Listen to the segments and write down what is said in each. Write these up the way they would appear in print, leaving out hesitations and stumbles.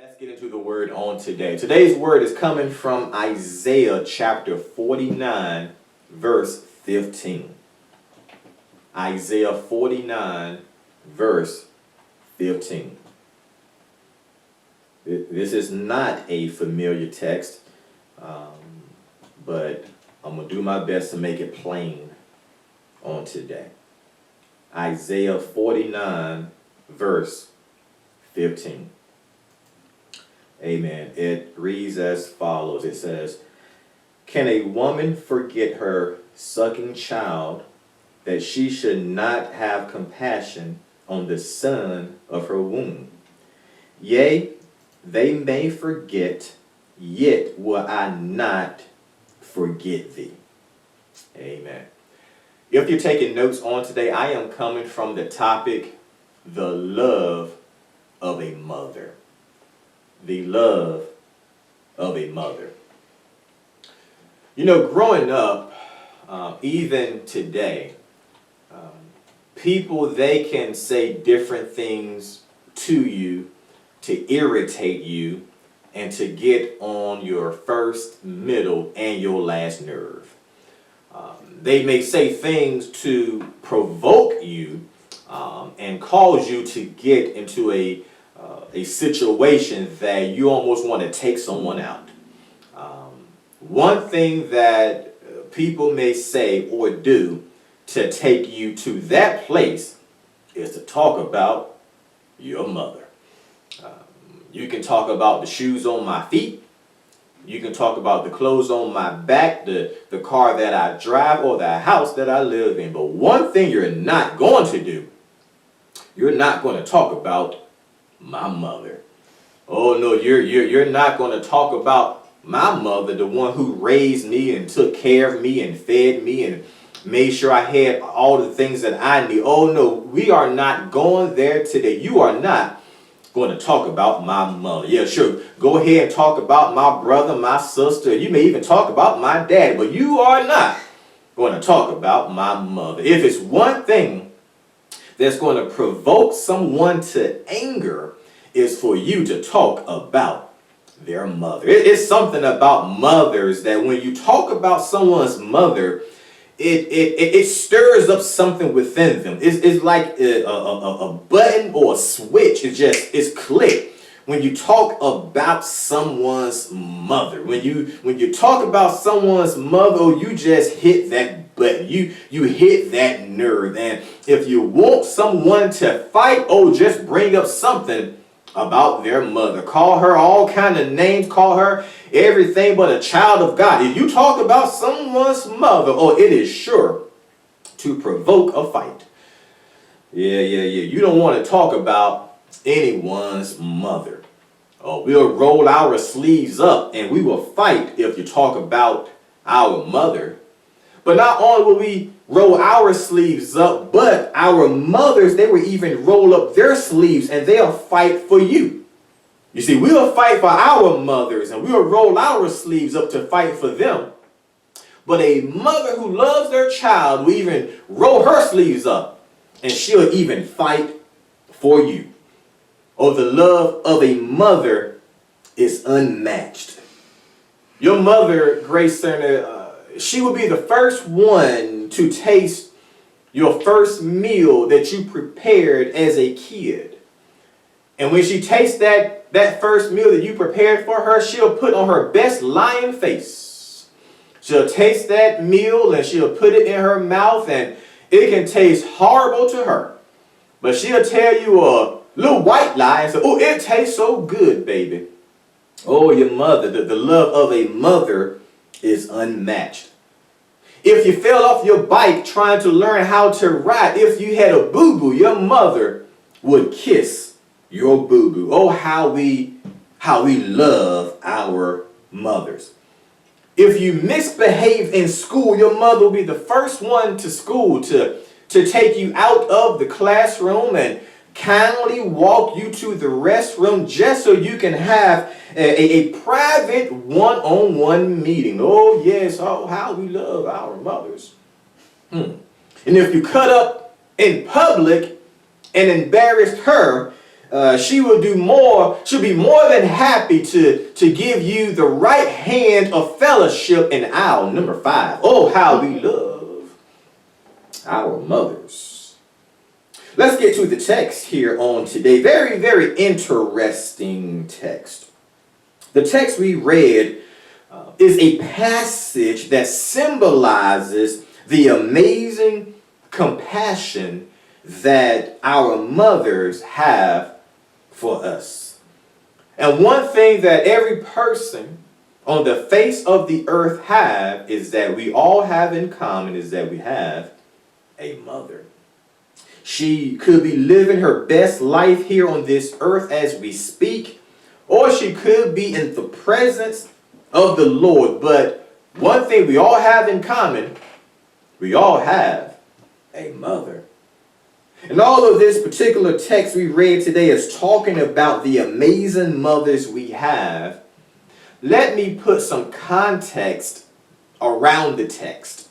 Let's get into the word on today. Today's word is coming from Isaiah chapter 49, verse 15. Isaiah 49, verse 15. This is not a familiar text, but I'm going to do my best to make it plain on today. Isaiah 49, verse 15. Amen. It reads as follows. It says, "Can a woman forget her sucking child, that she should not have compassion on the son of her womb? Yea, they may forget, yet will I not forget thee." Amen. If you're taking notes on today, I am coming from the topic, the love of a mother. The love of a mother. You know, growing up, even today, people, they can say different things to you to irritate you and to get on your first, middle, and your last nerve. They may say things to provoke you and cause you to get into a situation that you almost want to take someone out. One thing that people may say or do to take you to that place is to talk about your mother. You can talk about the shoes on my feet. You can talk about the clothes on my back, the car that I drive, or the house that I live in. But one thing you're not going to do, you're not going to talk about my mother. Oh no, you're not going to talk about my mother, the one who raised me and took care of me and fed me and made sure I had all the things that I need. Oh no, we are not going there today. You are not going to talk about my mother. Yeah, sure. Go ahead and talk about my brother, my sister. You may even talk about my dad, but you are not going to talk about my mother. If it's one thing that's going to provoke someone to anger, is for you to talk about their mother. It's something about mothers that when you talk about someone's mother, it stirs up something within them. It's like a button or a switch. It's clicked when you talk about someone's mother. When you talk about someone's mother, you just hit that button. You hit that nerve. And if you want someone to fight, just bring up something about their mother. Call her all kind of names. Call her everything but a child of God. If you talk about someone's mother, it is sure to provoke a fight. Yeah. You don't want to talk about anyone's mother. We'll roll our sleeves up and we will fight if you talk about our mother. But not only will we roll our sleeves up, but our mothers, they will even roll up their sleeves and they'll fight for you. You see, we'll fight for our mothers and we'll roll our sleeves up to fight for them. But a mother who loves their child will even roll her sleeves up and she'll even fight for you. The love of a mother is unmatched. Your mother, Grace Cerner, she will be the first one to taste your first meal that you prepared as a kid. And when she tastes that first meal that you prepared for her, she'll put on her best lion face. She'll taste that meal and she'll put it in her mouth, and it can taste horrible to her. But she'll tell you a little white lie and say, it tastes so good, baby. Your mother, the love of a mother is unmatched. If you fell off your bike trying to learn how to ride, if you had a boo-boo, your mother would kiss your boo-boo. How we love our mothers. If you misbehave in school, your mother will be the first one to school to take you out of the classroom and kindly walk you to the restroom just so you can have a private one-on-one meeting. Yes, how we love our mothers. And if you cut up in public and embarrassed her, she'll be more than happy to give you the right hand of fellowship in aisle number 5. Oh, how we love our mothers. Let's get to the text here on today. Very, very interesting text. The text we read is a passage that symbolizes the amazing compassion that our mothers have for us. And one thing that every person on the face of the earth have is that we all have in common is that we have a mother. She could be living her best life here on this earth as we speak, or she could be in the presence of the Lord. But one thing we all have in common, we all have a mother. And all of this particular text we read today is talking about the amazing mothers we have. Let me put some context around the text.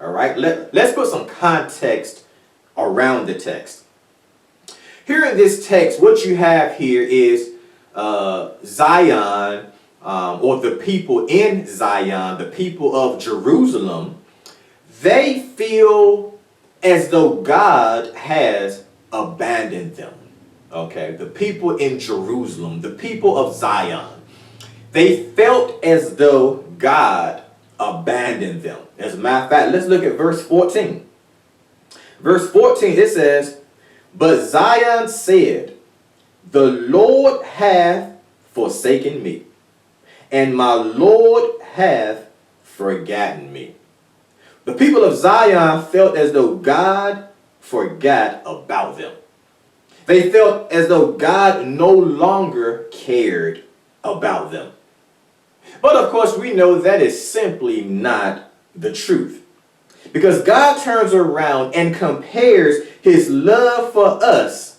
All right, let's put some context around the text. Here in this text, what you have here is Zion, or the people in Zion, the people of Jerusalem. They feel as though God has abandoned them. Okay, the people in Jerusalem, the people of Zion, they felt as though God abandoned them. As a matter of fact, let's look at verse 14. Verse 14, it says, "But Zion said, the Lord hath forsaken me, and my Lord hath forgotten me." The people of Zion felt as though God forgot about them. They felt as though God no longer cared about them. But of course, we know that is simply not the truth. Because God turns around and compares his love for us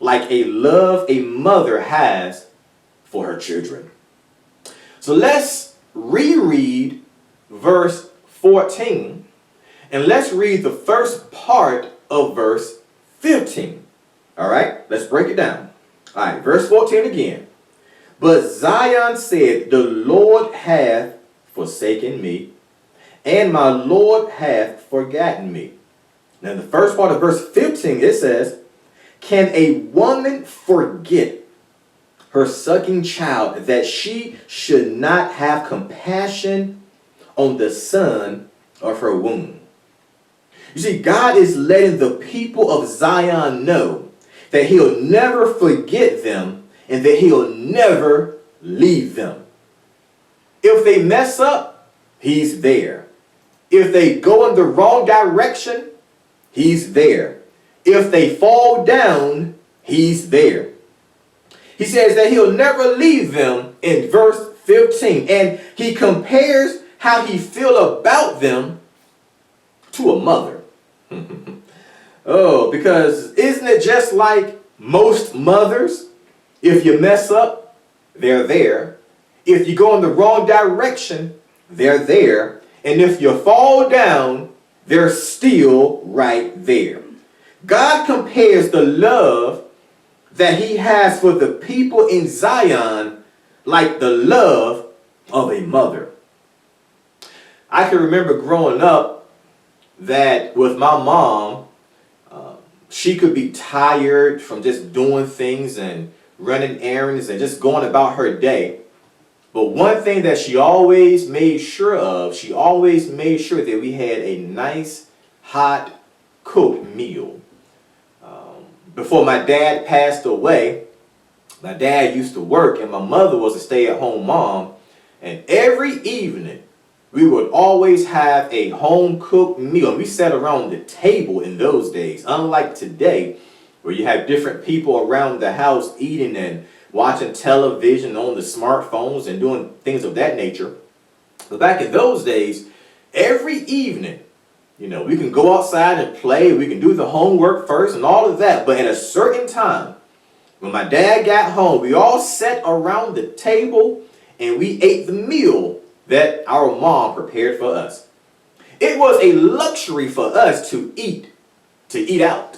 like a love a mother has for her children. So let's reread verse 14. And let's read the first part of verse 15. All right, let's break it down. All right, verse 14 again. "But Zion said, the Lord hath forsaken me, and my Lord hath forgotten me." Now, the first part of verse 15, it says, "Can a woman forget her sucking child, that she should not have compassion on the son of her womb?" You see, God is letting the people of Zion know that he'll never forget them and that he'll never leave them. If they mess up, he's there. If they go in the wrong direction, he's there. If they fall down, he's there. He says that he'll never leave them in verse 15. And he compares how he feels about them to a mother. Oh, because isn't it just like most mothers? If you mess up, they're there. If you go in the wrong direction, they're there. And if you fall down, they're still right there. God compares the love that he has for the people in Zion like the love of a mother. I can remember growing up that with my mom, she could be tired from just doing things and running errands and just going about her day. But one thing that she always made sure of, she always made sure that we had a nice, hot, cooked meal. Before my dad passed away, my dad used to work and my mother was a stay-at-home mom. And every evening, we would always have a home-cooked meal. And we sat around the table in those days, unlike today, where you have different people around the house eating and watching television on the smartphones and doing things of that nature. But back in those days, every evening, we can go outside and play. We can do the homework first and all of that. But at a certain time, when my dad got home, we all sat around the table and we ate the meal that our mom prepared for us. It was a luxury for us to eat out.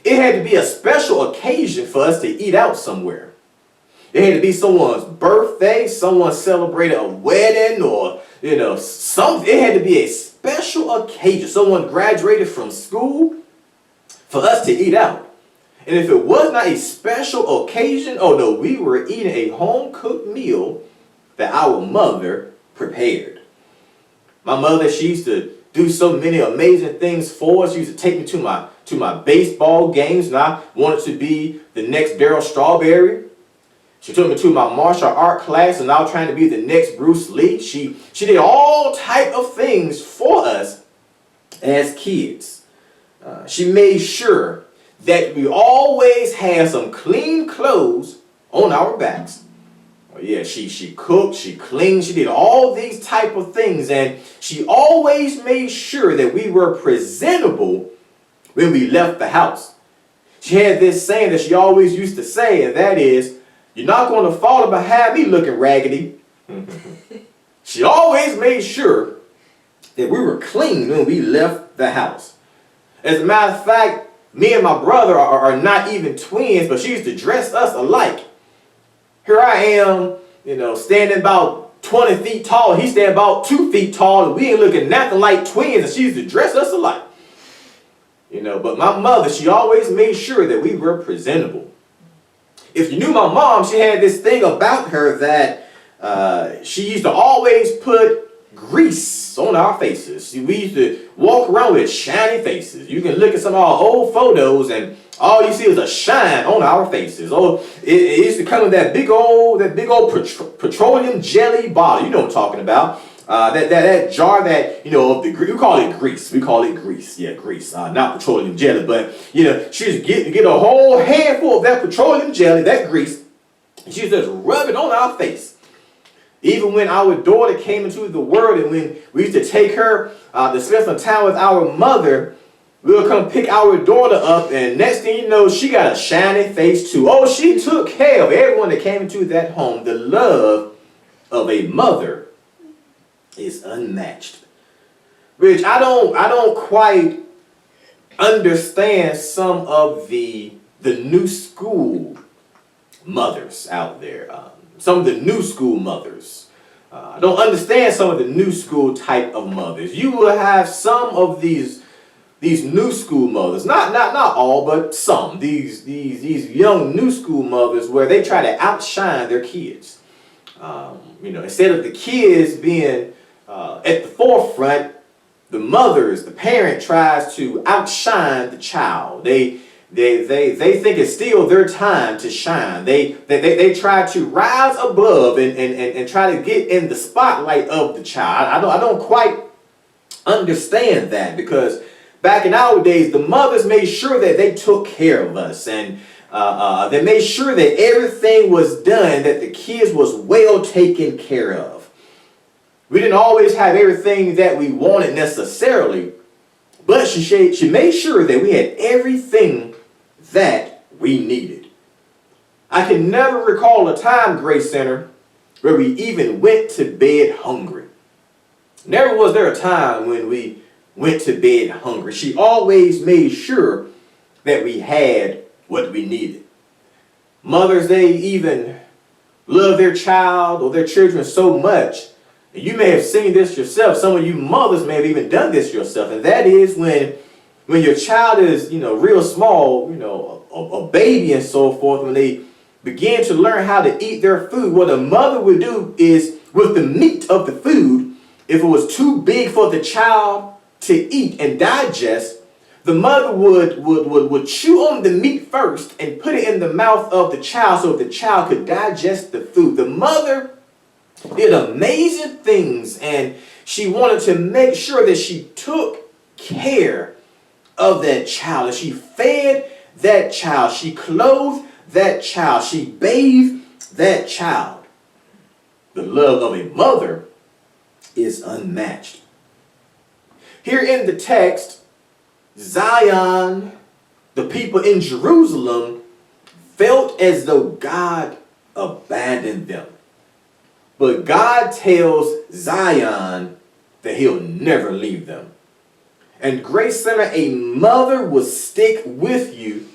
it had to be a special occasion for us to eat out somewhere. It had to be someone's birthday, someone celebrated a wedding, or, something. It had to be a special occasion. Someone graduated from school for us to eat out. And if it was not a special occasion, oh no, we were eating a home-cooked meal that our mother prepared. My mother, she used to do so many amazing things for us. She used to take me to my baseball games, and I wanted to be the next Daryl Strawberry. She took me to my martial art class, and I was trying to be the next Bruce Lee. She did all type of things for us as kids. She made sure that we always had some clean clothes on our backs. Yeah, she cooked, she cleaned, she did all these type of things, and she always made sure that we were presentable when we left the house. She had this saying that she always used to say, and that is, "You're not going to follow behind me looking raggedy." She always made sure that we were clean when we left the house. As a matter of fact, me and my brother are not even twins, but she used to dress us alike. Here I am, standing about 20 feet tall. He's standing about 2 feet tall, and we ain't looking nothing like twins, and she used to dress us alike. But my mother, she always made sure that we were presentable. If you knew my mom, she had this thing about her that she used to always put grease on our faces. We used to walk around with shiny faces. You can look at some of our old photos, and all you see is a shine on our faces. Oh, it used to come in that big old petroleum jelly bottle. You know what I'm talking about. That jar that, of the grease. We call it grease. We call it grease. Yeah, grease. Not petroleum jelly, but, she used to get a whole handful of that petroleum jelly, that grease, and she used to just rub it on our face. Even when our daughter came into the world, and when we used to take her to spend some time with our mother, we would come pick our daughter up, and next thing you know, she got a shiny face too. Oh, she took care of everyone that came into that home. The love of a mother is unmatched. Which I don't quite understand some of the new school mothers out there. Some of the new school mothers. I don't understand some of the new school type of mothers. You will have some of these new school mothers, not all, but some. These young new school mothers where they try to outshine their kids. Instead of the kids being at the forefront, the mothers, the parent tries to outshine the child. They think it's still their time to shine. They try to rise above and try to get in the spotlight of the child. I don't quite understand that, because back in our days, the mothers made sure that they took care of us, and they made sure that everything was done, that the kids was well taken care of. We didn't always have everything that we wanted necessarily, but she made sure that we had everything that we needed. I can never recall a time, Grace Center, where we even went to bed hungry. Never was there a time when we went to bed hungry. She always made sure that we had what we needed. Mothers, they even love their child or their children so much. And you may have seen this yourself. Some of you mothers may have even done this yourself. And that is when your child is, real small, a baby and so forth, when they begin to learn how to eat their food, what a mother would do is, with the meat of the food, if it was too big for the child to eat and digest, the mother would chew on the meat first and put it in the mouth of the child so the child could digest the food. The mother did amazing things, and she wanted to make sure that she took care of that child, and she fed that child, she clothed that child, she bathed that child. The love of a mother is unmatched. Here in the text, Zion, the people in Jerusalem, felt as though God abandoned them. But God tells Zion that he'll never leave them. And Grace Center, a mother will stick with you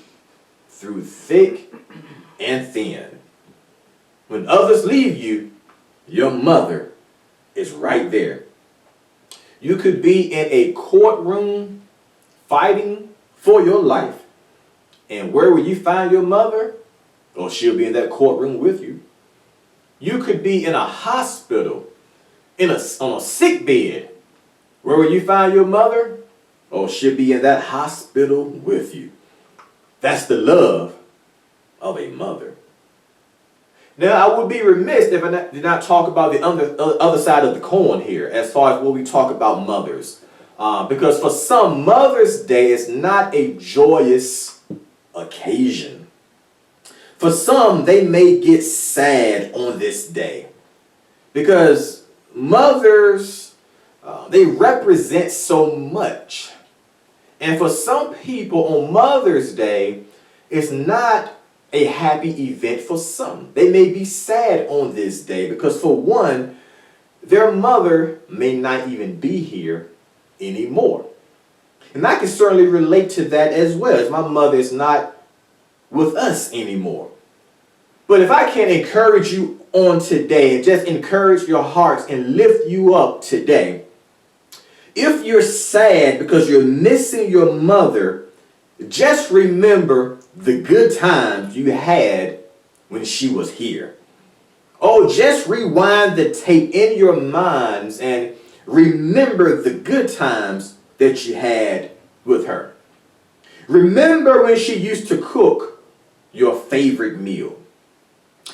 through thick and thin. When others leave you, your mother is right there. You could be in a courtroom fighting for your life. And where will you find your mother? Oh, she'll be in that courtroom with you. You could be in a hospital, on a sick bed. Where will you find your mother? Oh, she'll be in that hospital with you. That's the love of a mother. Now, I would be remiss if I did not talk about the other side of the coin here, as far as when we talk about mothers. Because for some, Mother's Day is not a joyous occasion. For some, they may get sad on this day. Because mothers, they represent so much. And for some people, on Mother's Day, it's not a happy event for some. They may be sad on this day because, for one, their mother may not even be here anymore. And I can certainly relate to that as well, as my mother is not with us anymore. But if I can encourage you on today and just encourage your hearts and lift you up today, if you're sad because you're missing your mother, just remember the good times you had when she was here. Oh, just rewind the tape in your minds and remember the good times that you had with her. Remember when she used to cook your favorite meal.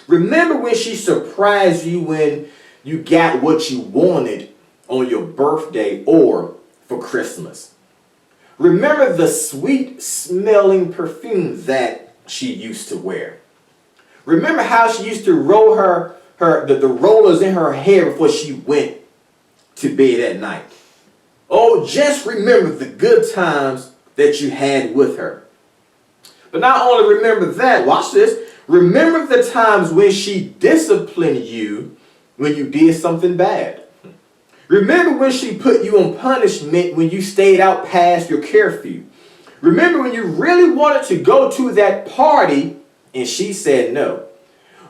Remember when she surprised you when you got what you wanted on your birthday or for Christmas. Remember the sweet smelling perfume that she used to wear. Remember how she used to roll the rollers in her hair before she went to bed at night. Oh, just remember the good times that you had with her. But not only remember that, watch this, remember the times when she disciplined you when you did something bad. Remember when she put you on punishment when you stayed out past your curfew. Remember when you really wanted to go to that party and she said no.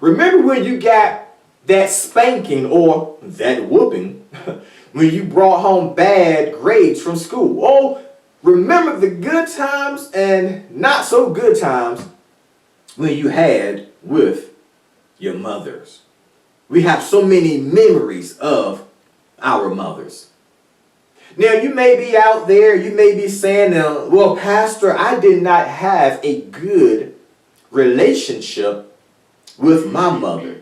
Remember when you got that spanking or that whooping when you brought home bad grades from school. Oh, remember the good times and not so good times when you had with your mothers. We have so many memories of our mothers. Now, you may be out there, you may be saying, well, Pastor, I did not have a good relationship with my mother,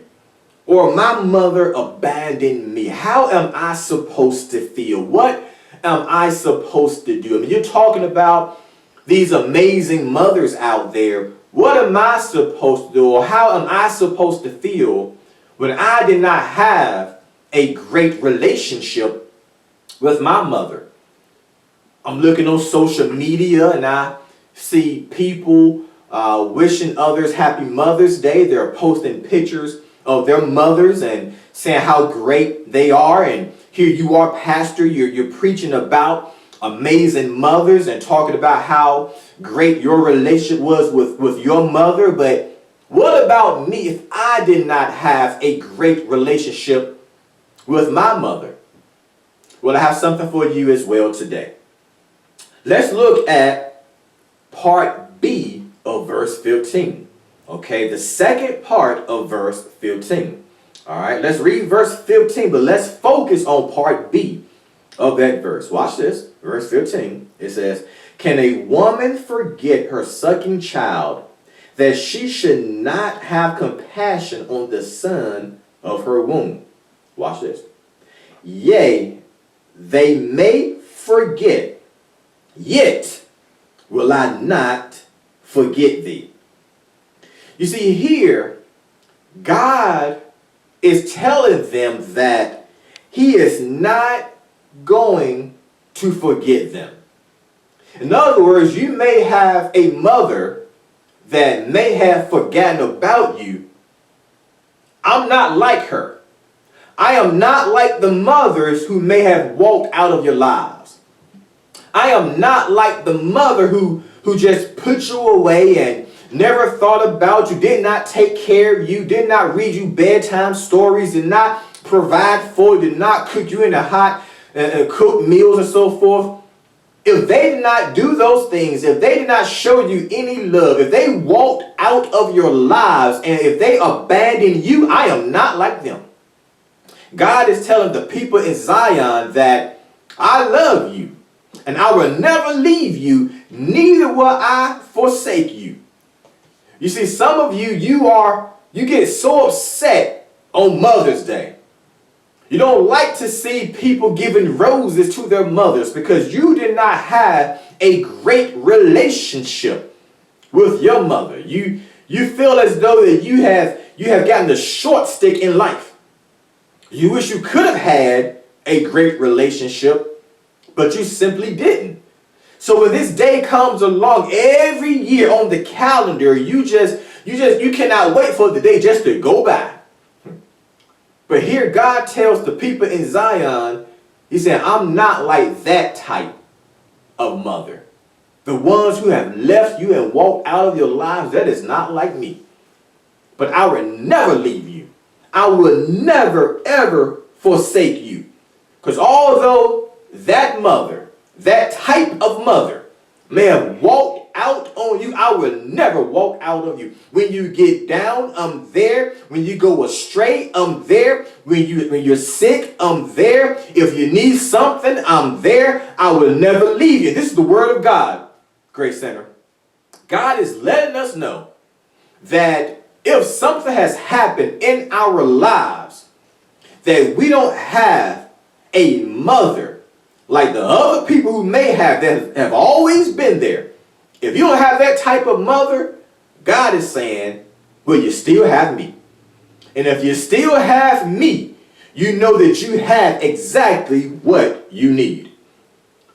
or my mother abandoned me. How am I supposed to feel? What am I supposed to do? I mean, you're talking about these amazing mothers out there. What am I supposed to do, or how am I supposed to feel when I did not have a great relationship with my mother? I'm looking on social media and I see people wishing others happy Mother's Day. They're posting pictures of their mothers and saying how great they are. And here you are, Pastor, you're preaching about amazing mothers and talking about how great your relationship was with your mother. But what about me if I did not have a great relationship with my mother? Well, I have something for you as well today. Let's look at part B of verse 15. Okay, the second part of verse 15. All right, let's read verse 15, but let's focus on part B of that verse. Watch this, verse 15. It says, can a woman forget her sucking child, that she should not have compassion on the son of her womb? Watch this. Yea, they may forget, yet will I not forget thee. You see, here, God is telling them that he is not going to forget them. In other words, you may have a mother that may have forgotten about you. I'm not like her. I am not like the mothers who may have walked out of your lives. I am not like the mother who just put you away and never thought about you, did not take care of you, did not read you bedtime stories, did not provide for you, did not cook you in a hot cooked meals and so forth, if they did not do those things, if they did not show you any love, if they walked out of your lives, and if they abandoned you, I am not like them. God is telling the people in Zion that I love you, and I will never leave you, neither will I forsake you. You see, some of you, you get so upset on Mother's Day. You don't like to see people giving roses to their mothers because you did not have a great relationship with your mother. You feel as though that you have gotten the short stick in life. You wish you could have had a great relationship, but you simply didn't. So when this day comes along every year on the calendar, you cannot wait for the day just to go by. But here God tells the people in Zion, he said, I'm not like that type of mother. The ones who have left you and walked out of your lives, that is not like me. But I will never leave you. I will never, ever forsake you. Because although that mother, that type of mother, may have walked out on you, I will never walk out on you. When you get down, I'm there. When you go astray, I'm there. When you're sick, I'm there. If you need something, I'm there. I will never leave you. This is the word of God, Grace Center. God is letting us know that if something has happened in our lives, that we don't have a mother like the other people who may have, that have always been there. If you don't have that type of mother, God is saying, well, you still have me. And if you still have me, you know that you have exactly what you need.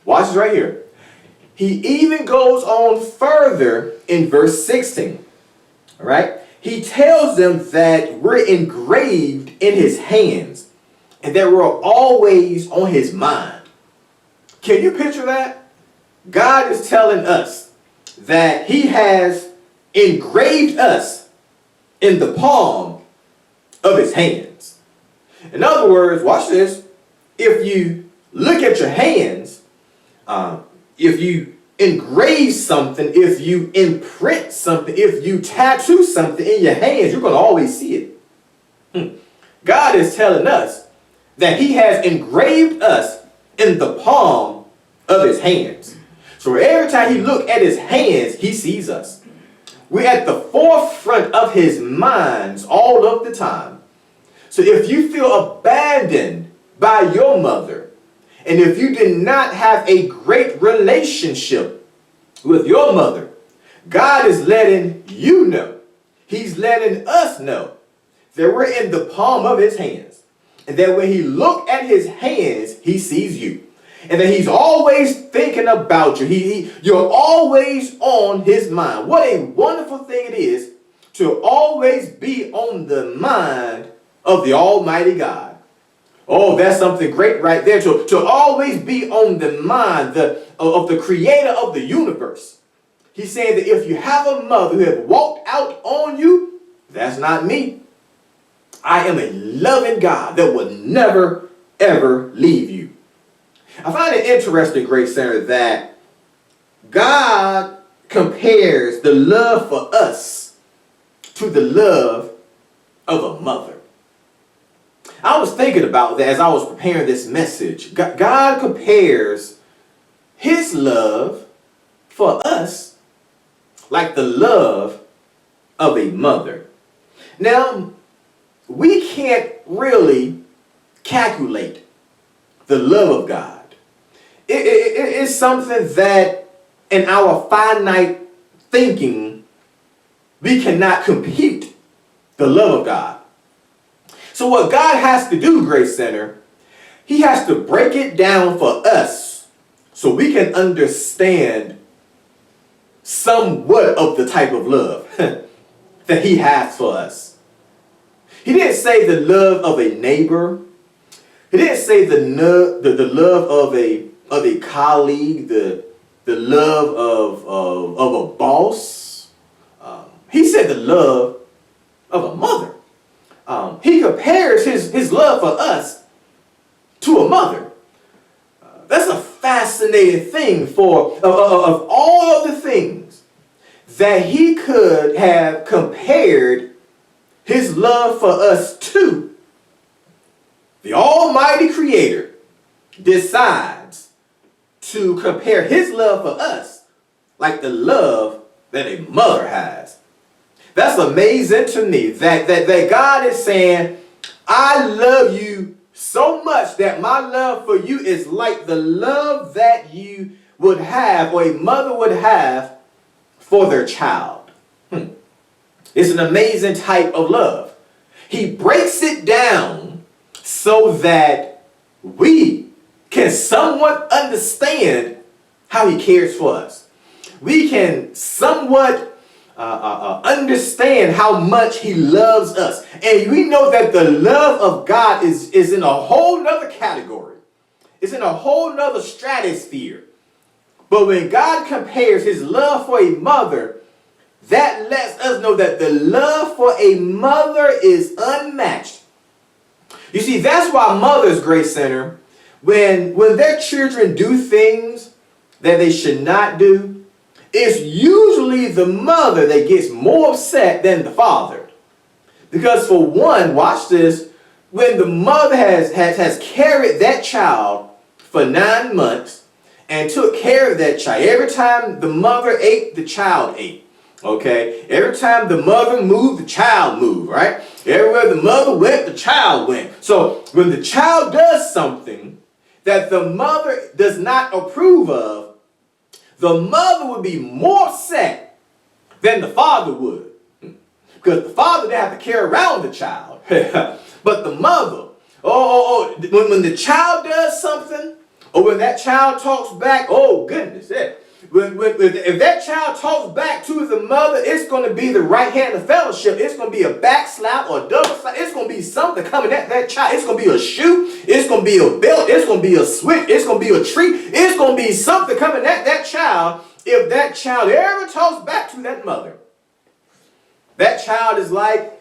Watch this right here. He even goes on further in verse 16. All right? He tells them that we're engraved in his hands and that we're always on his mind. Can you picture that? God is telling us that he has engraved us in the palm of his hands. In other words, watch this. If you look at your hands, if you engrave something, if you imprint something, if you tattoo something in your hands, you're going to always see it. God is telling us that he has engraved us in the palm of his hands. So every time he looks at his hands, he sees us. We're at the forefront of his minds all of the time. So if you feel abandoned by your mother, and if you did not have a great relationship with your mother, God is letting you know, he's letting us know that we're in the palm of his hands. And that when he looks at his hands, he sees you. And that he's always thinking about you. You're always on his mind. What a wonderful thing it is to always be on the mind of the Almighty God. Oh, that's something great right there. To always be on the mind of the creator of the universe. He's saying that if you have a mother who has walked out on you, that's not me. I am a loving God that will never, ever leave you. I find it interesting, Grace Center, that God compares the love for us to the love of a mother. I was thinking about that as I was preparing this message. God compares his love for us like the love of a mother. Now, we can't really calculate the love of God. It's something that in our finite thinking, we cannot compute the love of God. So what God has to do, Grace Center, he has to break it down for us so we can understand somewhat of the type of love that he has for us. He didn't say the love of a neighbor. He didn't say the love of a colleague, the love of a boss. He said the love of a mother. He compares his love for us to a mother. That's a fascinating thing for of all of the things that he could have compared his love for us to. The Almighty Creator decides to compare his love for us like the love that a mother has. That's amazing to me that God is saying, I love you so much that my love for you is like the love that you would have or a mother would have for their child. It's an amazing type of love. He breaks it down so that we can somewhat understand how he cares for us. We can somewhat understand how much he loves us. And we know that the love of God is in a whole nother category. It's in a whole nother stratosphere. But when God compares his love for a mother, that lets us know that the love for a mother is unmatched. You see, that's why mothers, Grace Center, when their children do things that they should not do, it's usually the mother that gets more upset than the father. Because for one, watch this, when the mother has carried that child for 9 months and took care of that child, every time the mother ate, the child ate. Okay? Every time the mother moved, the child moved, right? Everywhere the mother went, the child went. So when the child does something that the mother does not approve of, the mother would be more upset than the father would. Because the father didn't have to carry around the child. But the mother, when the child does something, or when that child talks back, oh goodness, if that child talks back to the mother, it's going to be the right hand of fellowship. It's going to be a back slap or a double slap. It's going to be something coming at that child. It's going to be a shoe. It's going to be a belt. It's going to be a switch. It's going to be a treat. It's going to be something coming at that child if that child ever talks back to that mother. That child is like,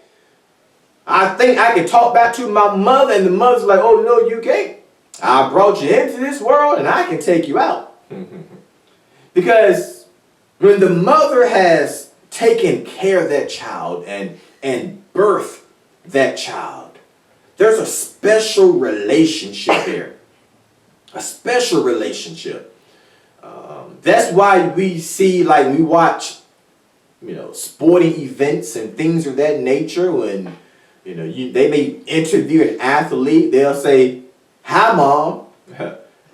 I think I can talk back to my mother, and the mother's like, oh no, you can't. I brought you into this world and I can take you out. Because when the mother has taken care of that child and birthed that child, there's a special relationship there. A special relationship. That's why we see, like we watch, sporting events and things of that nature. When, they may interview an athlete, they'll say, hi, Mom.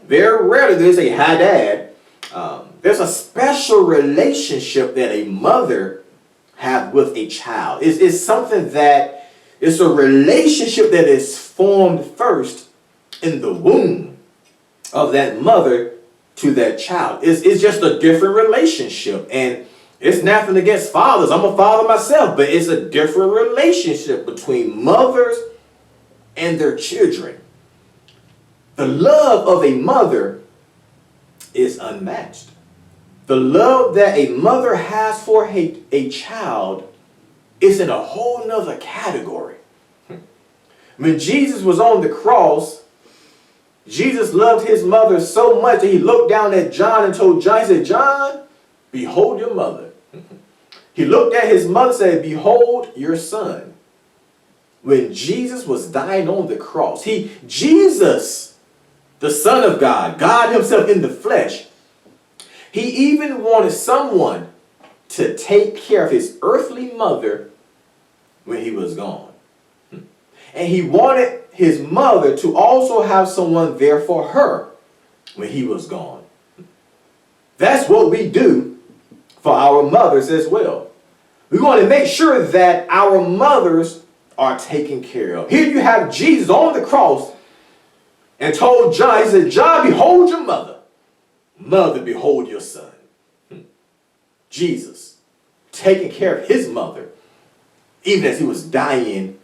Very rarely they say, hi, Dad. There's a special relationship that a mother has with a child. It's something that, it's a relationship that is formed first in the womb of that mother to that child. It's just a different relationship. And it's nothing against fathers. I'm a father myself, but it's a different relationship between mothers and their children. The love of a mother is unmatched. The love that a mother has for a child is in a whole nother category. When Jesus was on the cross, Jesus loved his mother so much that he looked down at John and told John, he said, John, behold your mother. He looked at his mother and said, behold your son. When Jesus was dying on the cross, Jesus, the Son of God, God himself in the flesh, he even wanted someone to take care of his earthly mother when he was gone. And he wanted his mother to also have someone there for her when he was gone. That's what we do for our mothers as well. We want to make sure that our mothers are taken care of. Here you have Jesus on the cross and told John, he said, John, behold your mother. Mother, behold your son. Jesus taking care of his mother even as he was dying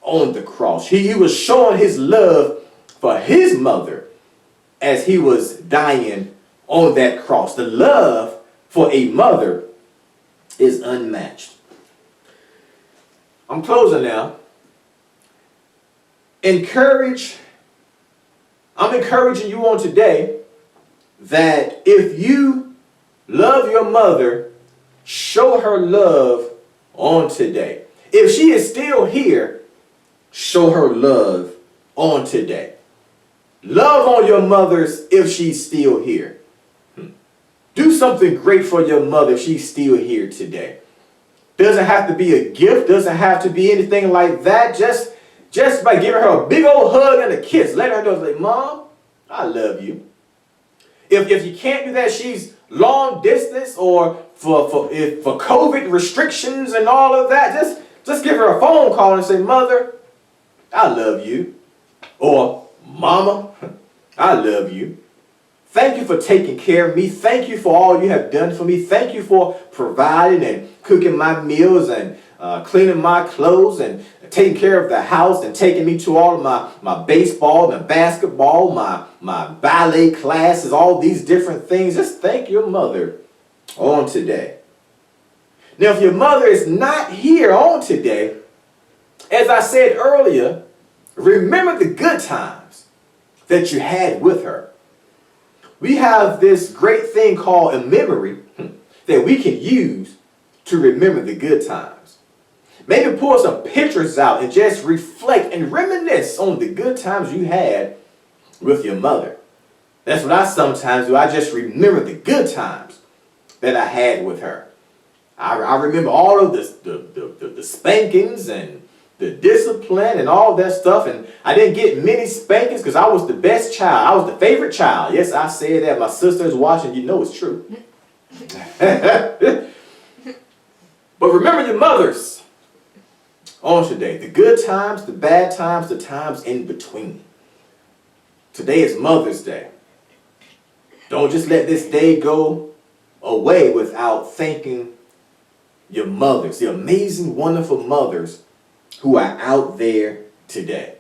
on the cross. He was showing his love for his mother as he was dying on that cross. The love for a mother is unmatched. I'm closing now. I'm encouraging you on today that if you love your mother, show her love on today. If she is still here, show her love on today. Love on your mothers if she's still here. Do something great for your mother if she's still here today. Doesn't have to be a gift, doesn't have to be anything like that. Just by giving her a big old hug and a kiss. Let her know, like, Mom, I love you. If you can't do that, she's long distance or for COVID restrictions and all of that, just give her a phone call and say, Mother, I love you. Or, Mama, I love you. Thank you for taking care of me. Thank you for all you have done for me. Thank you for providing and cooking my meals and cleaning my clothes and taking care of the house and taking me to all of my baseball, my basketball, my ballet classes, all these different things. Just thank your mother on today. Now, if your mother is not here on today, as I said earlier, remember the good times that you had with her. We have this great thing called a memory that we can use to remember the good times. Maybe pull some pictures out and just reflect and reminisce on the good times you had with your mother. That's what I sometimes do. I just remember the good times that I had with her. I remember all of the spankings and the discipline and all that stuff. And I didn't get many spankings because I was the best child. I was the favorite child. Yes, I say that. My sister's watching. You know it's true. But remember your mothers on today. The good times, the bad times, the times in between. Today is Mother's Day. Don't just let this day go away without thanking your mothers, the amazing, wonderful mothers who are out there today.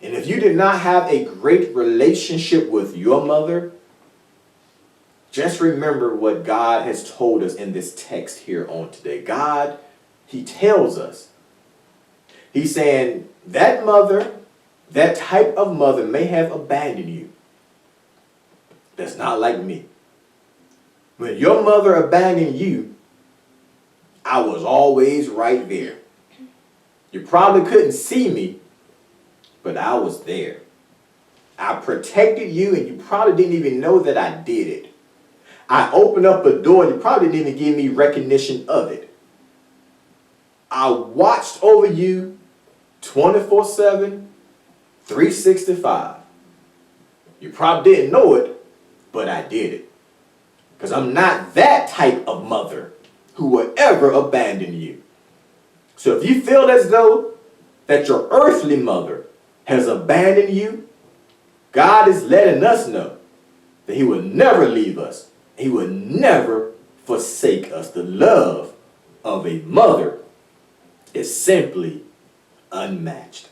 And if you did not have a great relationship with your mother, just remember what God has told us in this text here on today. God, He tells us, He's saying that mother, that type of mother may have abandoned you. That's not like me. When your mother abandoned you, I was always right there. You probably couldn't see me, but I was there. I protected you, and you probably didn't even know that I did it. I opened up a door, and you probably didn't even give me recognition of it. I watched over you 24/7, 365. You probably didn't know it, but I did it. Because I'm not that type of mother who will ever abandon you. So if you feel as though that your earthly mother has abandoned you, God is letting us know that He will never leave us. He will never forsake us. The love of a mother is simply unmatched.